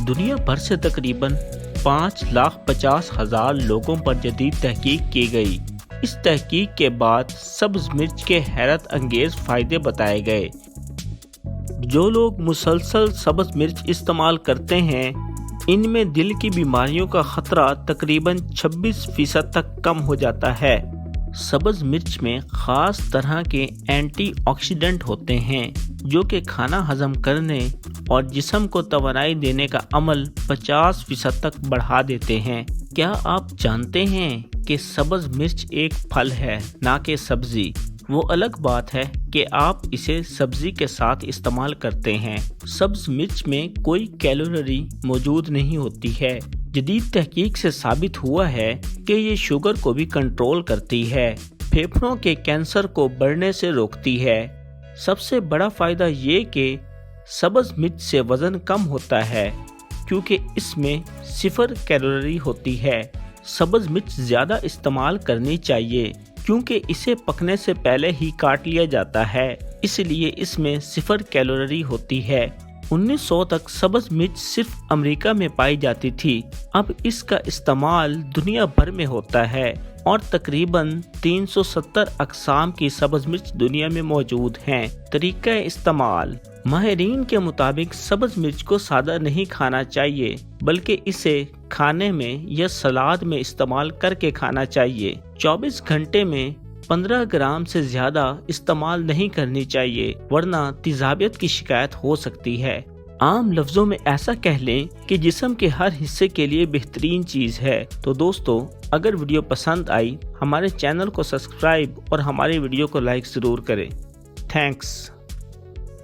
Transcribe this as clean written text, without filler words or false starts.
دنیا بھر سے تقریباً 5,50,000 لوگوں پر جدید تحقیق کی گئی۔ اس تحقیق کے بعد سبز مرچ کے حیرت انگیز فائدے بتائے گئے۔ جو لوگ مسلسل سبز مرچ استعمال کرتے ہیں ان میں دل کی بیماریوں کا خطرہ تقریباً 26% تک کم ہو جاتا ہے۔ سبز مرچ میں خاص طرح کے اینٹی آکسیڈنٹ ہوتے ہیں جو کہ کھانا ہضم کرنے اور جسم کو توانائی دینے کا عمل 50% تک بڑھا دیتے ہیں۔ کیا آپ جانتے ہیں کہ سبز مرچ ایک پھل ہے نہ کہ سبزی؟ وہ الگ بات ہے کہ آپ اسے سبزی کے ساتھ استعمال کرتے ہیں۔ سبز مرچ میں کوئی کیلوری موجود نہیں ہوتی ہے۔ جدید تحقیق سے ثابت ہوا ہے کہ یہ شوگر کو بھی کنٹرول کرتی ہے، پھیپھڑوں کے کینسر کو بڑھنے سے روکتی ہے۔ سب سے بڑا فائدہ یہ کہ سبز مرچ سے وزن کم ہوتا ہے کیونکہ اس میں 0 کیلوری ہوتی ہے۔ سبز مرچ زیادہ استعمال کرنی چاہیے کیونکہ اسے پکنے سے پہلے ہی کاٹ لیا جاتا ہے، اس لیے اس میں 0 کیلوری ہوتی ہے۔ 1900 تک سبز مرچ صرف امریکہ میں پائی جاتی تھی، اب اس کا استعمال دنیا بھر میں ہوتا ہے اور تقریباً 370 اقسام کی سبز مرچ دنیا میں موجود ہیں۔ طریقہ استعمال: ماہرین کے مطابق سبز مرچ کو سادہ نہیں کھانا چاہیے بلکہ اسے کھانے میں یا سلاد میں استعمال کر کے کھانا چاہیے۔ 24 گھنٹے میں 15 گرام سے زیادہ استعمال نہیں کرنی چاہیے ورنہ تیزابیت کی شکایت ہو سکتی ہے۔ عام لفظوں میں ایسا کہہ لیں کہ جسم کے ہر حصے کے لیے بہترین چیز ہے۔ تو دوستو، اگر ویڈیو پسند آئی ہمارے چینل کو سبسکرائب اور ہمارے ویڈیو کو لائک ضرور کریں۔ تھینکس۔